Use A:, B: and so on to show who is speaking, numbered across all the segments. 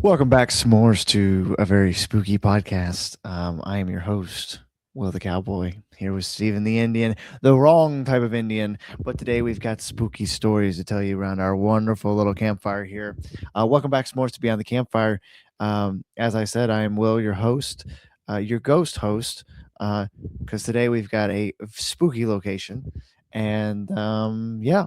A: Welcome back, S'mores, to a very spooky podcast. I am your host, Will the Cowboy, here with Steven the Indian, the wrong type of Indian. But today we've got spooky stories to tell you around our wonderful little campfire here. Welcome back, S'mores, to Beyond the Campfire. As I said, I am Will, your host, your ghost host, because today we've got a spooky location. And yeah,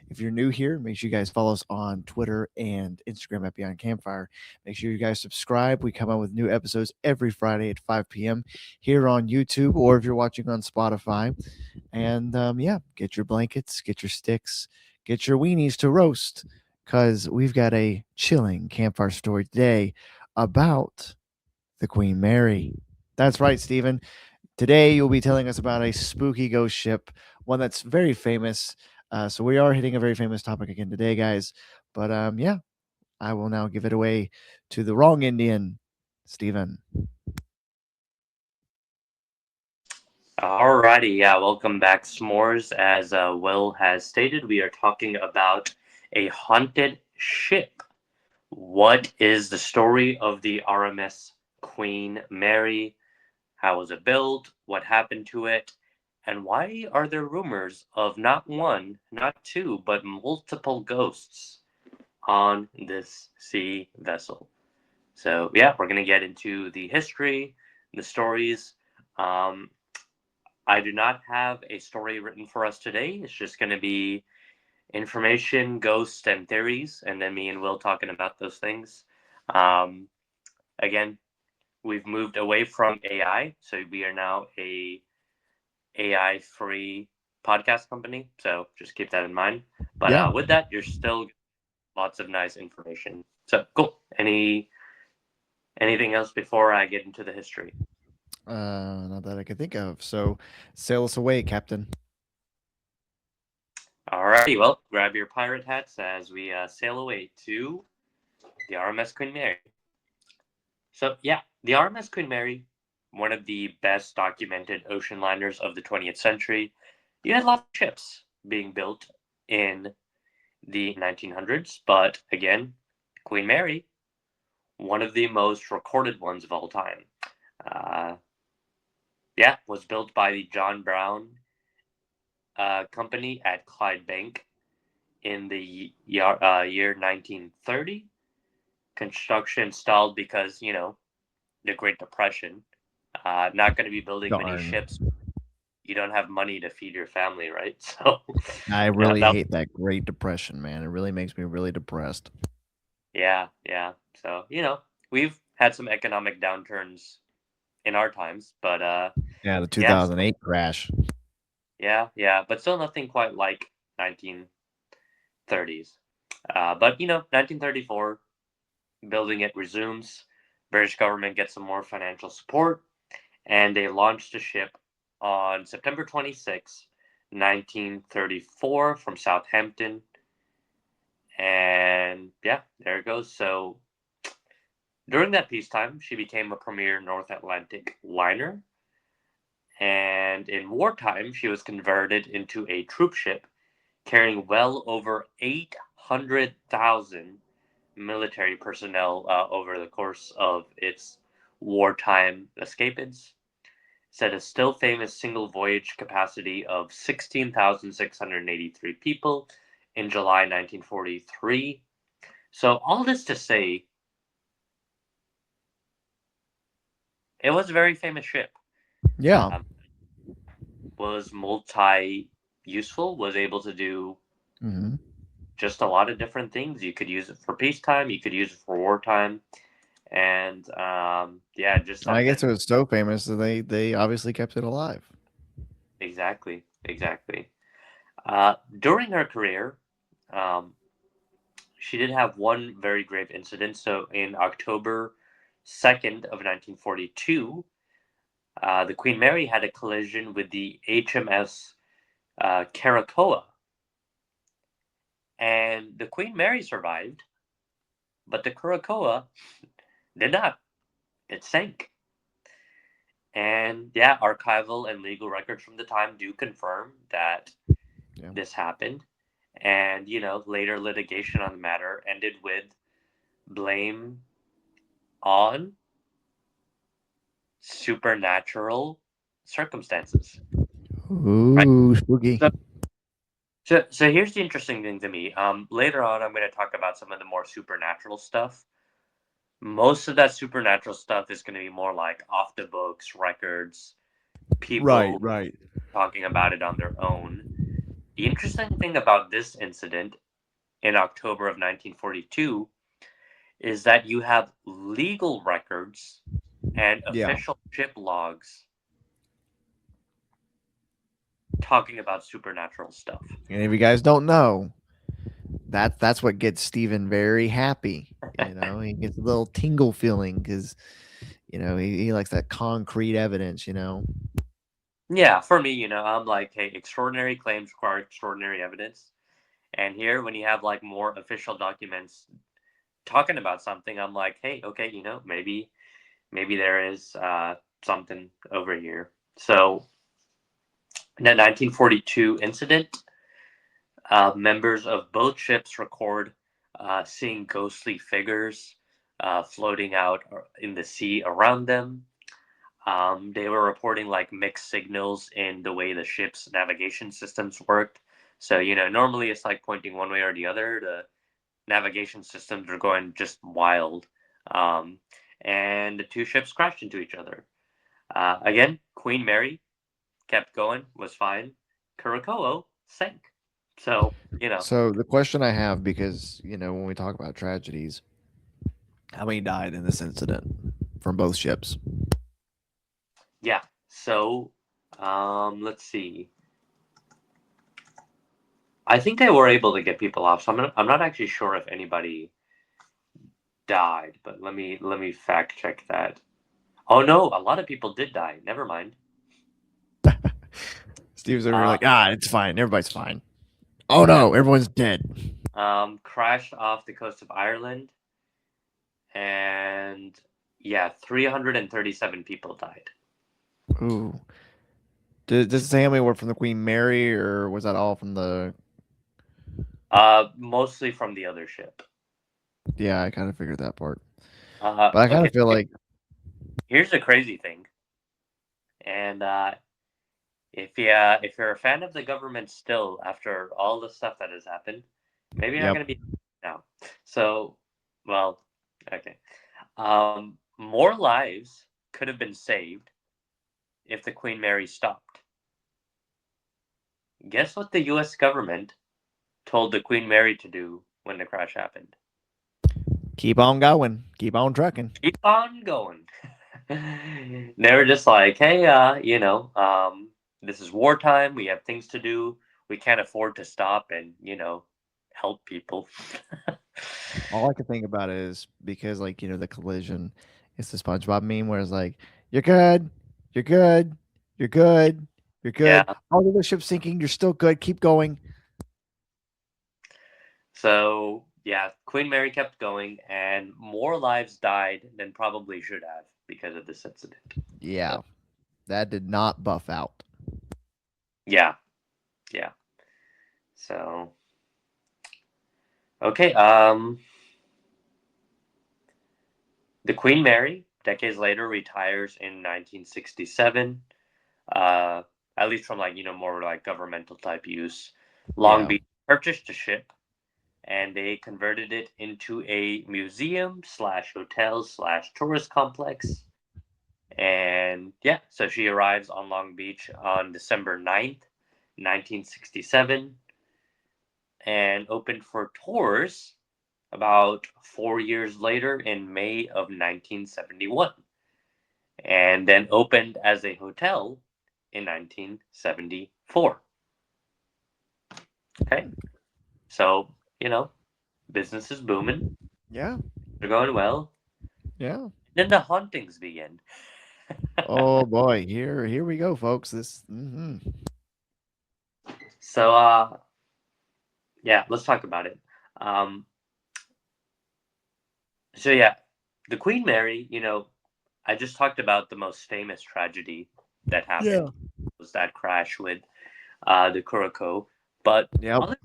A: if you're new here, make sure you guys follow us on Twitter and Instagram at Beyond Campfire. Make sure you guys subscribe. We come out with new episodes every Friday at 5 p.m. here on YouTube, or if you're watching on Spotify. And yeah, get your blankets, get your sticks, get your weenies to roast, because we've got a chilling campfire story today about the Queen Mary. That's right, Stephen. Today, you'll be telling us about a spooky ghost ship, one that's very famous. So we are hitting a very famous topic again today, guys. But yeah, I will now give it away to the wrong Indian, Stephen.
B: Alrighty, yeah, welcome back, S'mores. As Will has stated, we are talking about a haunted ship. What is the story of the RMS Queen Mary? How was it built? What happened to it? And why are there rumors of not one, not two, but multiple ghosts on this sea vessel? So, yeah, we're going to get into the history, the stories. Um, I do not have a story written for us today. It's just going to be information, ghosts, and theories, and then me and Will talking about those things. Um, Again, we've moved away from AI, so we are now a AI-free podcast company. So just keep that in mind. But
A: Yeah.
B: with that, you're still lots of nice information. So cool. Anything else before I get into the history?
A: Not that I can think of. So sail us away, Captain.
B: Alrighty, well, grab your pirate hats as we sail away to the RMS Queen Mary. So, yeah, the RMS Queen Mary, one of the best documented ocean liners of the 20th century. You had lots of ships being built in the 1900s, but again, Queen Mary, one of the most recorded ones of all time. Uh, yeah, was built by the John Brown company at Clydebank in the year 1930. Construction stalled because, the Great Depression. Not going to be building many
A: Darn.
B: ships. You don't have money to feed your family, right? So,
A: I really
B: that,
A: hate that Great Depression, man. It really makes me really depressed.
B: yeah, yeah. So, we've had some economic downturns in our times, but
A: Yeah, the
B: yeah,
A: 2008 crash.
B: yeah, yeah. But still nothing quite like 1930s. But 1934, building it resumes. British government gets some more financial support, and they launched a ship on September 26, 1934, from Southampton. And yeah, there it goes. So during that peacetime, she became a premier North Atlantic liner. And in wartime, she was converted into a troop ship carrying well over 800,000 military personnel over the course of its wartime escapades. Said a still famous single voyage capacity of 16,683 people in July 1943. So, all this to say, it was a very famous ship.
A: Yeah.
B: Um, was multi useful, was able to do
A: Hmm.
B: just a lot of different things. You could use it for peacetime, you could use it for wartime, and yeah, just
A: I guess it
B: something.
A: was so famous that they obviously kept it alive.
B: Exactly, exactly. During her career, um, she did have one very grave incident. So in October 2nd of 1942, the Queen Mary had a collision with the HMS Caracoa, and the Queen Mary survived, but the Caracoa did not. It sank. And yeah, archival and legal records from the time do confirm that
A: Yeah.
B: this happened. And later litigation on the matter ended with blame on supernatural circumstances. Right.
A: Ooh, spooky.
B: So, so here's the interesting thing to me. Later on, I'm going to talk about some of the more supernatural stuff. Most of that supernatural stuff is going to be more like off the books records,
A: Right,
B: people
A: right.
B: talking about it on their own. The interesting thing about this incident in October of 1942 is that you have legal records and
A: Yeah.
B: official ship logs talking about supernatural stuff.
A: And if you guys don't know, that's what gets Steven very happy. He gets a little tingle feeling because he likes that concrete evidence.
B: Yeah, for me, I'm like, hey, extraordinary claims require extraordinary evidence. And here, when you have like more official documents talking about something, I'm like, hey, okay, maybe there is something over here. So, in that 1942 incident, members of both ships record seeing ghostly figures floating out in the sea around them. They were reporting like mixed signals in the way the ship's navigation systems worked. So, normally it's like pointing one way or the other. The navigation systems are going just wild. Um, and the two ships crashed into each other. Again, Queen Mary kept going, was fine. Kurakoa sank. So,
A: So the question I have, because when we talk about tragedies, how many died in this incident from both ships?
B: yeah. So, let's see. I think they were able to get people off. So I'm not actually sure if anybody died, but let me fact check that. Oh no, a lot of people did die. Never mind.
A: Steve's over here
B: Uh,
A: like, it's fine. Everybody's fine. Oh
B: yeah.
A: no, everyone's dead.
B: Crashed off the coast of Ireland, and yeah, 337 people died.
A: Ooh. Does it say how many were from the Queen Mary, or was that all from the?
B: Mostly from the other ship.
A: Yeah, I kind of figured that part, but I kind
B: Okay.
A: of feel like,
B: Here's the crazy thing, and if you're a fan of the government still after all the stuff that has happened, maybe you're not
A: yep.
B: going to be now. So, well, okay. More lives could have been saved if the Queen Mary stopped. Guess what the U.S. government told the Queen Mary to do when the crash happened?
A: Keep on going. Keep on trucking.
B: Keep on going. They were just like, hey, this is wartime. We have things to do. We can't afford to stop and, help people.
A: All I can think about is because, like, the collision. It's the SpongeBob meme where it's like, "You're good, you're good, you're good, you're good.
B: Yeah.
A: Oh, the ship's sinking. You're still good. Keep going."
B: So, yeah, Queen Mary kept going, and more lives died than probably should have because of this incident.
A: Yeah,
B: So,
A: that did not buff out.
B: yeah, yeah. So, okay. The Queen Mary, decades later, retires in 1967. Uh, at least from like more like governmental type use. Long
A: Yeah.
B: Beach purchased a ship, and they converted it into a museum slash hotel slash tourist complex. And yeah, so she arrives on Long Beach on December 9th, 1967, and opened for tours about 4 years later in May of 1971, and then opened as a hotel in 1974. Okay, so business is booming,
A: Yeah.
B: they're going well.
A: Yeah.
B: Then the hauntings begin.
A: Oh boy, here we go, folks.
B: So yeah, let's talk about it. Um, so yeah, the Queen Mary, I just talked about the most famous tragedy that
A: Yeah.
B: happened was that crash with the Kuroko, but
A: Yep.
B: other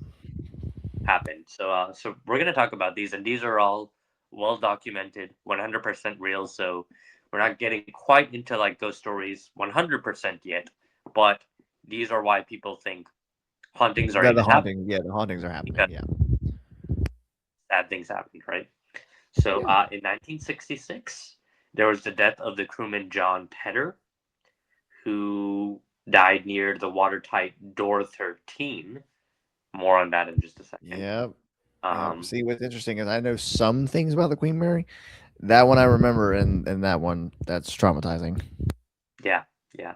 B: happened. So we're gonna talk about these, and these are all well documented, 100% real. So we're not getting quite into like ghost stories 100% yet, but these are why people think hauntings are
A: That
B: even happening
A: the hauntings are happening.
B: because
A: Yeah.
B: sad things happened, right? So
A: Yeah.
B: in 1966, there was the death of the crewman John Petter, who died near the watertight door 13. More on that in just a second.
A: Yep. Yep.
B: Um,
A: See, what's interesting is I know some things about the Queen Mary. That one I remember, and that one that's traumatizing.
B: yeah, yeah.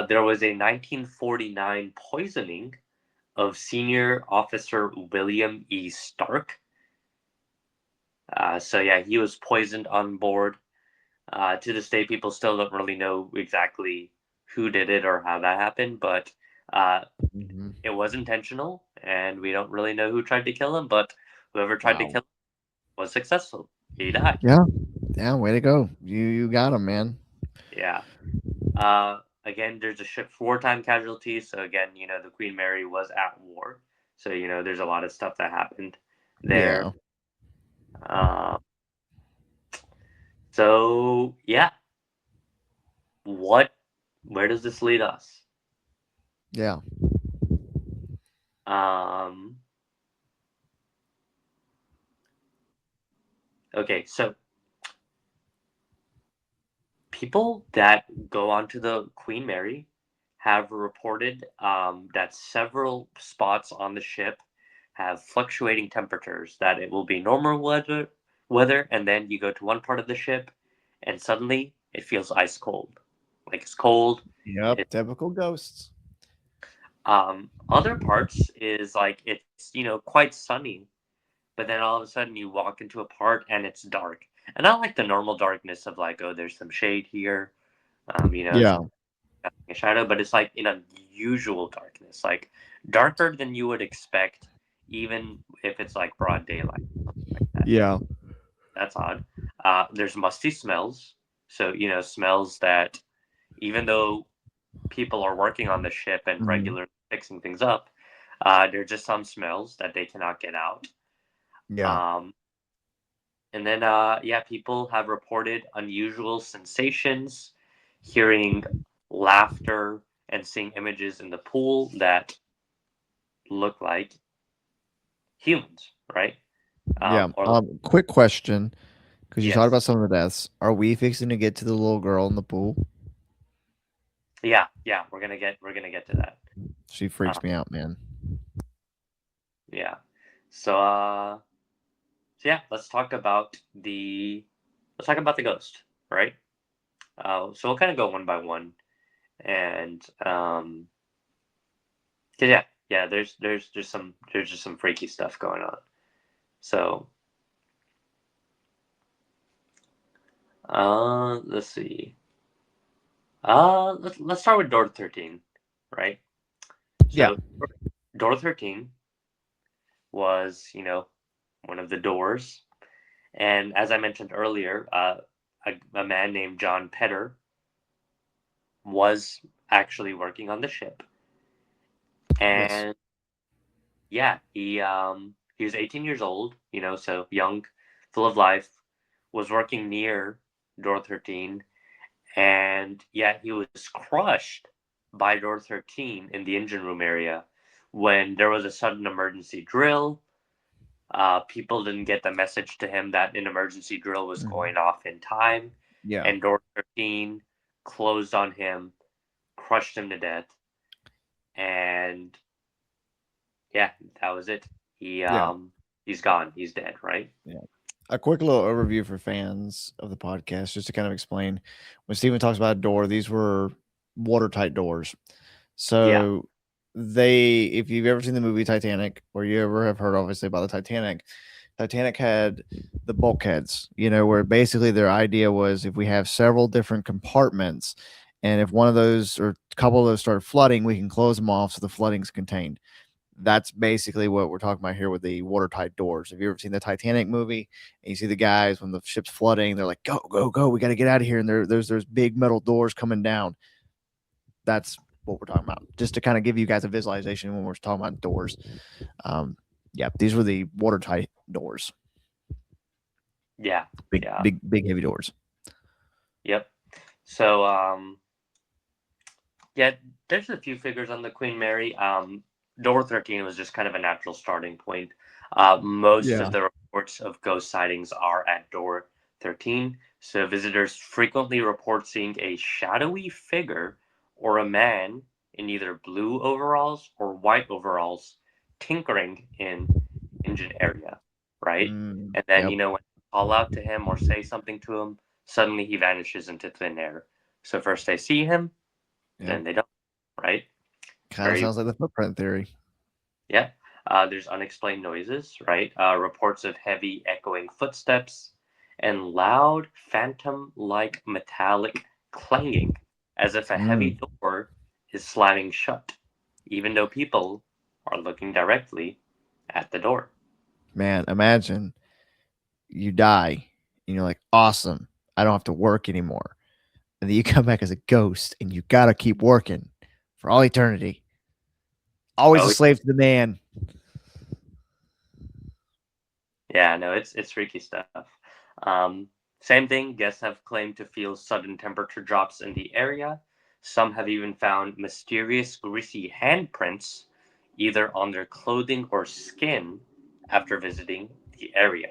B: There was a 1949 poisoning of Senior Officer William E. Stark. So yeah, he was poisoned on board. To this day, people still don't really know exactly who did it or how that happened, but uh,
A: Hmm.
B: it was intentional, and we don't really know who tried to kill him. But whoever tried to
A: Wow.
B: kill him was successful. He died.
A: Yeah. Yeah. Way to go. You got him, man.
B: Yeah. Again, there's a ship's wartime casualties. So again, the Queen Mary was at war. So there's a lot of stuff that happened there.
A: Yeah.
B: Uh, so yeah, what? Where does this lead us?
A: Yeah.
B: Um, okay, so people that go onto the Queen Mary have reported that several spots on the ship have fluctuating temperatures. That it will be normal weather, and then you go to one part of the ship, and suddenly it feels ice cold, like it's cold.
A: Yep. Typical ghosts.
B: Other parts is like it's quite sunny, but then all of a sudden you walk into a part and it's dark. And not like the normal darkness of like, oh, there's some shade here, it's
A: Yeah.
B: a shadow, but it's like an unusual darkness, like darker than you would expect, even if it's like broad daylight. Like that.
A: Yeah.
B: That's odd. There's musty smells. So, smells that even though people are working on the ship and
A: Hmm.
B: regularly fixing things up, there are just some smells that they cannot get out.
A: Yeah.
B: Um, And then, yeah, people have reported unusual sensations, hearing laughter, and seeing images in the pool that look like humans, right?
A: Yeah.
B: Or like,
A: Quick question, because you talked
B: yes,
A: about some of the deaths. Are we fixing to get to the little girl in the pool?
B: yeah, yeah. We're gonna get to that.
A: She
B: Uh,
A: freaks me out, man.
B: yeah. So, so yeah, let's talk about the ghost, right? So we'll kind of go one by one, and 'cause yeah, there's just some freaky stuff going on. So, let's see. Let's start with door 13, right?
A: Yeah.
B: So, door 13 was, one of the doors, and as I mentioned earlier, a man named John Petter was actually working on the ship,
A: Yes.
B: and yeah, he was 18 years old, so young, full of life, was working near door 13. And yeah, he was crushed by door 13 in the engine room area when there was a sudden emergency drill. People didn't get the message to him that an emergency drill was
A: Mhm.
B: going off in time,
A: Yeah.
B: and door 13 closed on him, crushed him to death, and yeah, that was it. He
A: Yeah.
B: he's gone. He's dead, right?
A: Yeah. A quick little overview for fans of the podcast, just to kind of explain. When Steven talks about a door, these were watertight doors.
B: Yeah,
A: So they, if you've ever seen the movie Titanic, or you ever have heard obviously about the Titanic, Titanic had the bulkheads, where basically their idea was if we have several different compartments, and if one of those or a couple of those start flooding, we can close them off so the flooding's contained. That's basically what we're talking about here with the watertight doors. Have you ever seen the Titanic movie and you see the guys when the ship's flooding, they're like, "Go, go, go! We got to get out of here!" And there's big metal doors coming down. That's what we're talking about. Just to kind of give you guys a visualization when we're talking about doors. Um, yeah, these were the watertight doors.
B: Yeah,
A: Big,
B: yeah,
A: big, big heavy doors.
B: yep. So, yeah, there's a few figures on the Queen Mary. Door 13 was just kind of a natural starting point. Most
A: Yeah.
B: of the reports of ghost sightings are at door 13, so visitors frequently report seeing a shadowy figure or a man in either blue overalls or white overalls tinkering in engine area, right? And then,
A: Yep.
B: when you call out to him or say something to him, suddenly he vanishes into thin air. So first they see him,
A: Yep.
B: then they don't, right?
A: Kind of
B: Very,
A: sounds like the footprint theory.
B: yeah. There's unexplained noises, right? Reports of heavy echoing footsteps and loud phantom-like metallic clanging, as if a heavy
A: Mm.
B: door is slamming shut, even though people are looking directly at the door.
A: Man, imagine you die and you're like, awesome. I don't have to work anymore. And then you come back as a ghost and you got to keep working for all eternity. Always a
B: Oh,
A: slave to the man.
B: yeah, no, it's freaky stuff. Um, Same thing, guests have claimed to feel sudden temperature drops in the area. Some have even found mysterious greasy handprints either on their clothing or skin after visiting the area.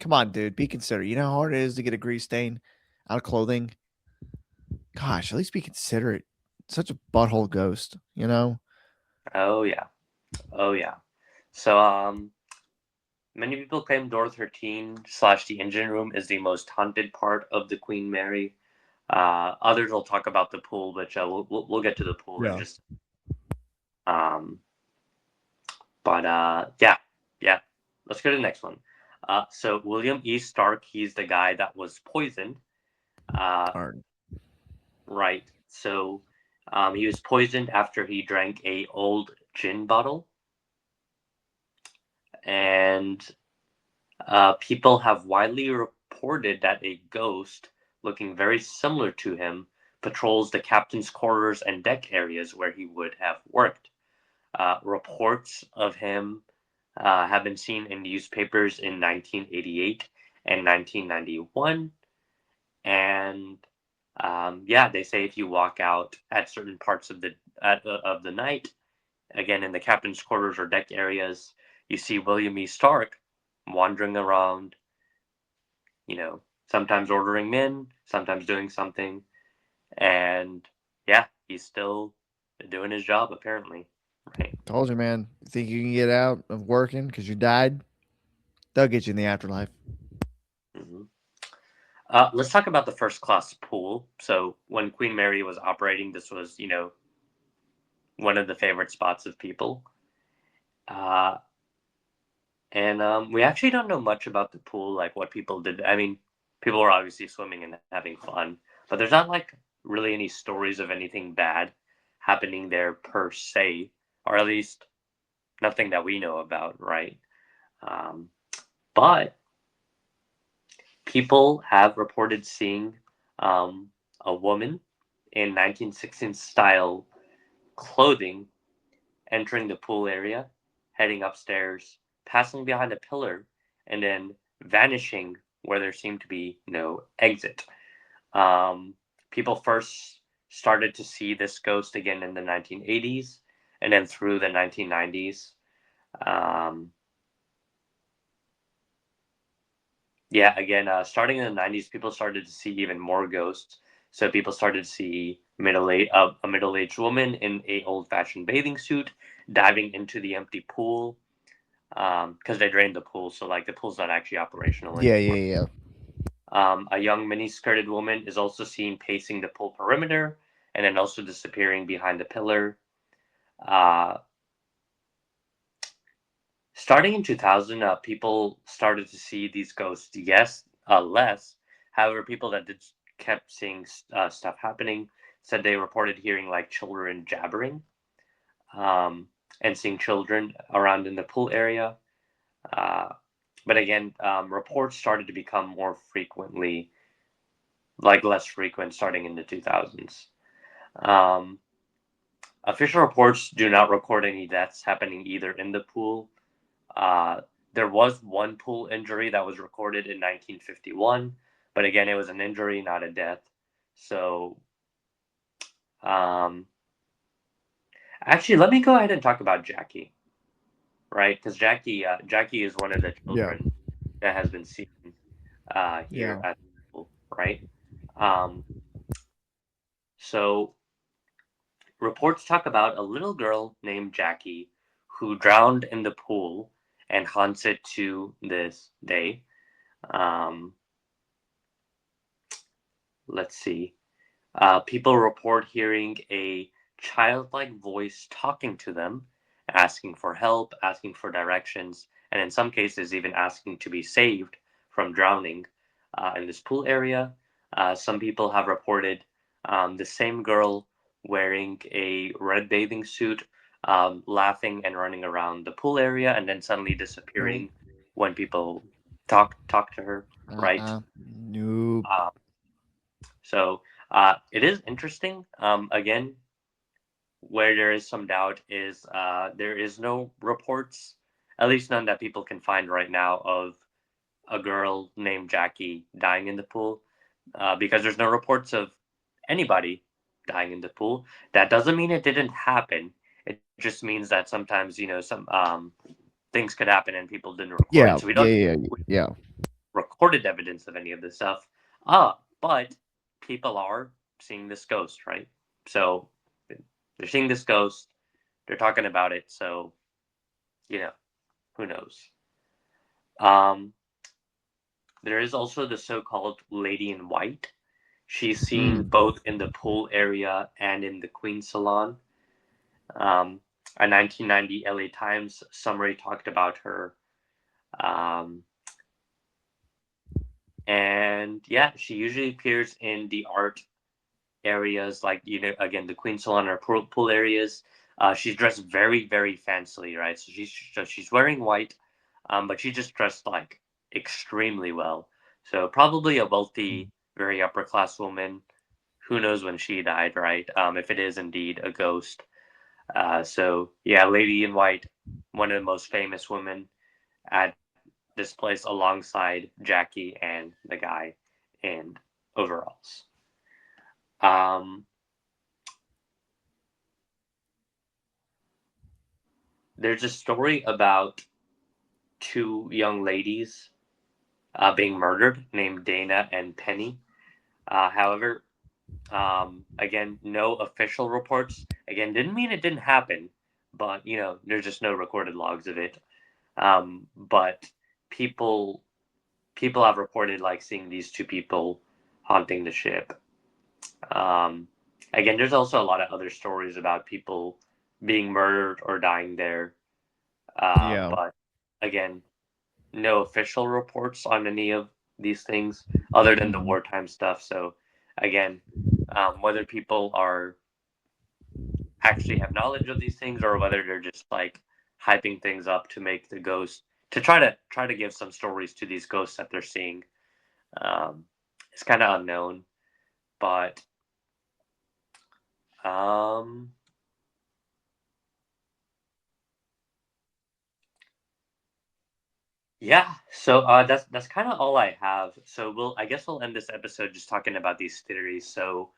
A: Come on, dude. Be considerate. You know how hard it is to get a grease stain out of clothing? Gosh, at least be considerate. Such a butthole ghost, you know?
B: Oh yeah. Oh yeah. So many people claim door 13 slash the engine room is the most haunted part of the Queen Mary. Others will talk about the pool, which we'll get to the pool in
A: Yeah.
B: just um but yeah, yeah. Let's go to the next one. So William E. Stark, he's the guy that was poisoned. Uh,
A: Hard.
B: right. So he was poisoned after he drank a old gin bottle, and people have widely reported that a ghost looking very similar to him patrols the captain's quarters and deck areas where he would have worked. Reports of him have been seen in newspapers in 1988 and 1991. And yeah, they say if you walk out at certain parts of the night, again in the captain's quarters or deck areas, you see William E. Stark wandering around, sometimes ordering men, sometimes doing something, and yeah, he's still doing his job apparently, right?
A: Told you, man. You think you can get out of working because you died? They'll get you in the afterlife.
B: hmm Let's talk about the first class pool. So when Queen Mary was operating, this was, one of the favorite spots of people. Uh, and we actually don't know much about the pool, like what people did. I mean, people were obviously swimming and having fun, but there's not like really any stories of anything bad happening there per se, or at least nothing that we know about, right? Um, but people have reported seeing a woman in 1916 style clothing entering the pool area, heading upstairs, passing behind a pillar, and then vanishing where there seemed to be no exit. Um, People first started to see this ghost again in the 1980s and then through the 1990s. Um, yeah, again, starting in the 90s, people started to see even more ghosts. So people started to see a middle-aged woman in a old-fashioned bathing suit diving into the empty pool because they drained the pool, so like the pool's not actually operational
A: Yeah,
B: anymore.
A: yeah, yeah.
B: A young mini-skirted woman is also seen pacing the pool perimeter and then also disappearing behind the pillar. Uh, Starting in 2000, people started to see these ghosts. Yes, less. However, people that did kept seeing stuff happening said they reported hearing like children jabbering um, and seeing children around in the pool area. Uh, but again, reports started to become more frequently, like less frequent, starting in the 2000s. Um, Official reports do not record any deaths happening either in the pool. Uh, There was one pool injury that was recorded in 1951, but again, it was an injury, not a death. So, um, actually, let me go ahead and talk about Jackie, right? Because Jackie is one of the
A: Yeah.
B: children that has been seen here
A: Yeah.
B: at school, right? Um, so reports talk about a little girl named Jackie who drowned in the pool and haunts it to this day. Um, let's see. People report hearing a childlike voice talking to them, asking for help, asking for directions, and in some cases, even asking to be saved from drowning in this pool area. Some people have reported the same girl wearing a red bathing suit, laughing and running around the pool area, and then suddenly
A: Nope.
B: disappearing when people talk to her. Right.
A: Nope.
B: Uh, so it is interesting. Again, where there is some doubt is there is no reports, at least none that people can find right now, of a girl named Jackie dying in the pool, because there's no reports of anybody dying in the pool. That doesn't mean it didn't happen. It just means that sometimes some things could happen and people didn't record it.
A: Yeah.
B: So we
A: Yeah.
B: don't
A: Yeah. Yeah.
B: recorded evidence of any of this stuff. But people are seeing this ghost, right? So they're seeing this ghost. They're talking about it. So you know, who knows? Um, there is also the so-called Lady in White. She's seen
A: Mm.
B: both in the pool area and in the Queen Salon. Um, a 1990 LA Times summary talked about her. Um, and yeah, she usually appears in the art areas, like again the Queen Salon or pool areas. She's dressed very fancily, right? So she's wearing white, but she's just dressed like extremely well. So probably a wealthy, very upper class woman. Who knows when she died, right? If it is indeed a ghost. So yeah, Lady in White, one of the most famous women at this place, alongside Jackie and the guy in overalls. Um, there's a story about two young ladies being murdered named Dana and Penny. However, again, no official reports. Again, didn't mean it didn't happen, but there's just no recorded logs of it. But people people have reported like seeing these two people haunting the ship. Um, again, there's also a lot of other stories about people being murdered or dying there.
A: Yeah.
B: But again, no official reports on any of these things other than the
A: Mhm.
B: wartime stuff. So again, whether people are actually have knowledge of these things or whether they're just like hyping things up to make the ghost to try to give some stories to these ghosts that they're seeing, um, it's kind of unknown. But um, yeah, so that's kind of all I have. So I guess we'll end this episode just talking about these theories. So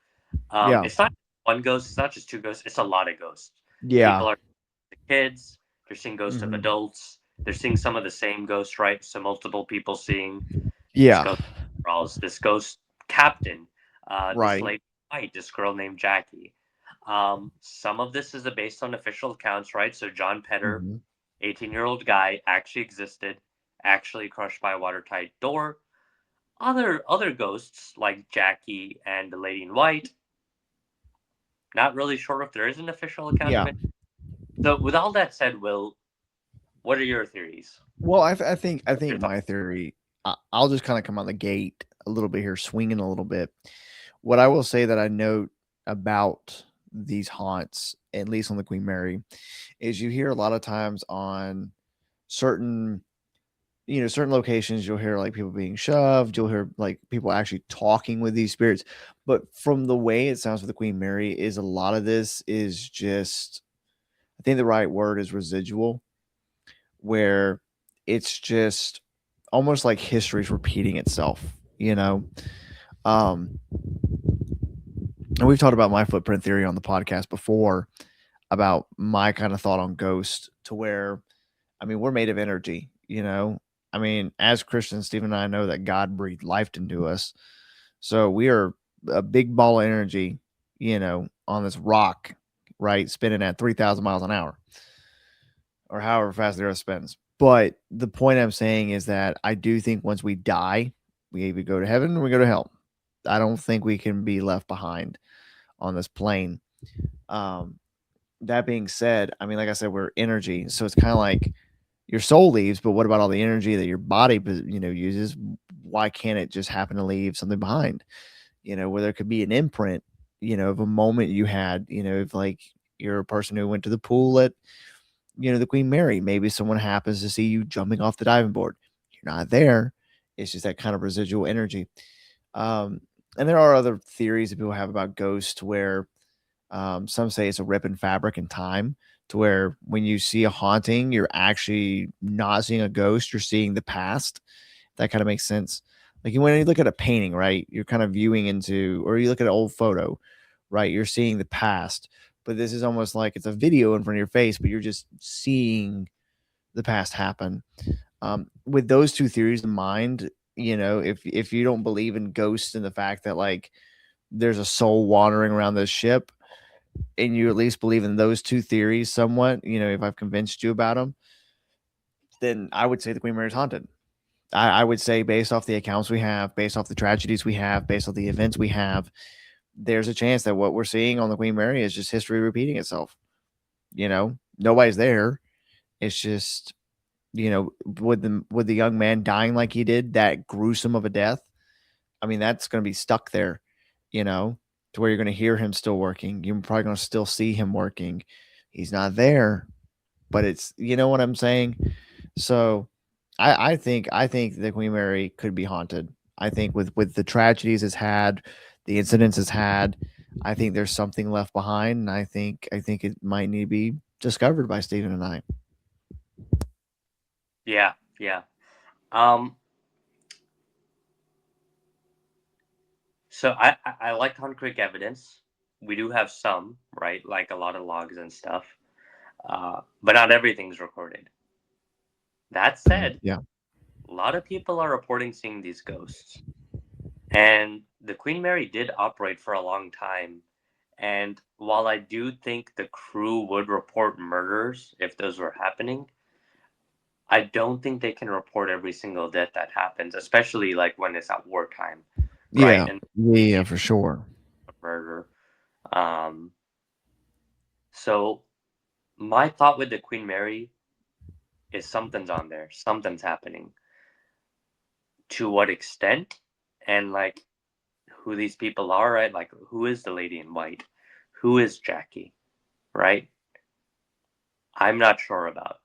A: Yeah.
B: it's not one ghost, it's not just two ghosts, it's a lot of ghosts.
A: Yeah.
B: People are the kids, they're seeing ghosts of
A: Hmm.
B: adults, they're seeing some of the same ghosts, right? So multiple people seeing this
A: Yeah.
B: ghost Charles, this ghost captain, this
A: Right.
B: lady white, this girl named Jackie. Some of this is based on official accounts, right? So John Petter,
A: Hmm.
B: 18-year-old guy, actually existed, actually crushed by a watertight door. Other ghosts like Jackie and the lady in white, not really sure if there is an official account of
A: Yeah.
B: it. So with all that said, Will, what are your theories?
A: Well, I think
B: Your thoughts?
A: my theory. I'll just kind of come on the gate a little bit here, swinging a little bit. What I will say that I note about these haunts, at least on the Queen Mary, is you hear a lot of times on certain certain locations you'll hear like people being shoved, you'll hear like people actually talking with these spirits. But from the way it sounds with the Queen Mary, is a lot of this is just, I think the right word is residual, where it's just almost like history's repeating itself, you know. Um, and we've talked about my footprint theory on the podcast before about my kind of thought on ghosts to where, I mean, we're made of energy, you know. I mean, as Christians, Stephen and I know that God breathed life into us. So we are a big ball of energy, you know, on this rock, right, spinning at 3,000 miles an hour or however fast the earth spins. But the point I'm saying is that I do think once we die, we either go to heaven or we go to hell. I don't think we can be left behind on this plane. Um, that being said, I mean, like I said, we're energy. So it's kind of like your soul leaves, but what about all the energy that your body, you know, uses? Why can't it just happen to leave something behind? You know, where there could be an imprint, you know, of a moment you had, you know, if like you're a person who went to the pool at, you know, the Queen Mary, maybe someone happens to see you jumping off the diving board. You're not there. It's just that kind of residual energy. Um, and there are other theories that people have about ghosts where some say it's a rip in fabric in time to where when you see a haunting, you're actually not seeing a ghost, you're seeing the past. That kind of makes sense. Like when you look at a painting, right? You're kind of viewing into, or you look at an old photo, right? You're seeing the past. But this is almost like it's a video in front of your face, but you're just seeing the past happen. With those two theories in mind, you know, if you don't believe in ghosts and the fact that like there's a soul wandering around this ship, and you at least believe in those two theories somewhat, you know, if I've convinced you about them, then I would say the Queen Mary is haunted. I would say based off the accounts we have, based off the tragedies we have, based off the events we have, there's a chance that what we're seeing on the Queen Mary is just history repeating itself. You know, nobody's there. It's just, you know, with the young man dying like he did, that gruesome of a death. I mean, that's going to be stuck there, you know, to where you're going to hear him still working. You're probably going to still see him working. He's not there, but it's, you know what I'm saying? So I think the Queen Mary could be haunted. I think with the tragedies it's had, the incidents it's had, I think there's something left behind, and I think it might need to be discovered by Stephen and I.
B: Yeah, yeah. Um, so I like concrete evidence. We do have some, right? Like a lot of logs and stuff. But not everything's recorded. That said,
A: Yeah,
B: a lot of people are reporting seeing these ghosts. And the Queen Mary did operate for a long time. And while I do think the crew would report murders if those were happening, I don't think they can report every single death that happens, especially like when it's at wartime, right?
A: yeah,
B: And
A: yeah, for sure.
B: murder. Um, so my thought with the Queen Mary is something's on there, something's happening. To what extent, and like who these people are, right? Like who is the lady in white? Who is Jackie, right? I'm not sure about,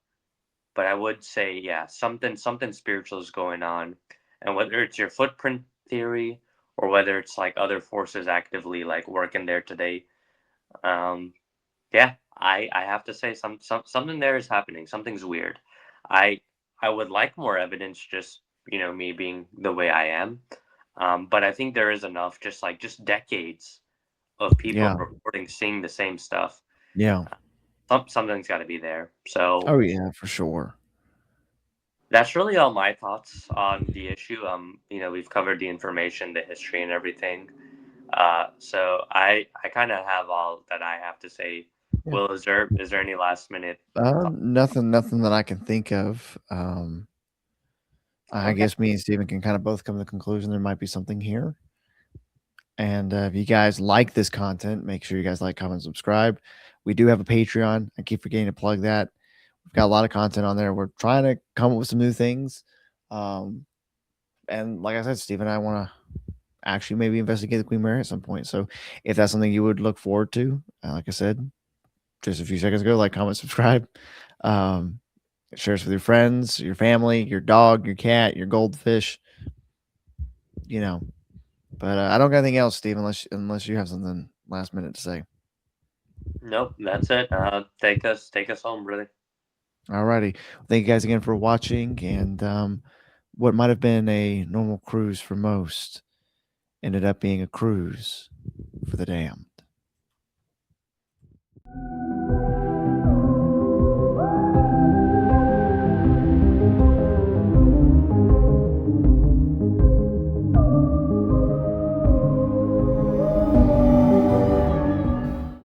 B: but I would say yeah, something spiritual is going on, and whether it's your footprint theory or whether it's like other forces actively like working there today, um, yeah, I have to say something there is happening. Something's weird. I I would like more evidence. Just me being the way I am, but I think there is enough. Just decades of people
A: Yeah,
B: reporting seeing the same stuff.
A: yeah.
B: Something's got to be there. So
A: Oh yeah, for sure.
B: that's really all my thoughts on the issue. We've covered the information, the history, and everything. So I kind of have all that I have to say.
A: Yeah.
B: Will, is there any last minute thought?
A: Nothing that I can think of. I
B: Okay.
A: guess me and Steven can kind of both come to the conclusion there might be something here. And if you guys like this content, make sure you guys like, comment, subscribe. We do have a Patreon. I keep forgetting to plug that. We've got a lot of content on there. We're trying to come up with some new things. Um, and like I said, Steve and I want to actually maybe investigate the Queen Mary at some point. So if that's something you would look forward to, like I said just a few seconds ago, like, comment, subscribe. Um, share this with your friends, your family, your dog, your cat, your goldfish, you know. But I don't got anything else, Steve, unless you have something last minute to say.
B: Nope, that's it. Take us home, really.
A: Alrighty. Thank you guys again for watching. And what might have been a normal cruise for most ended up being a cruise for the damned.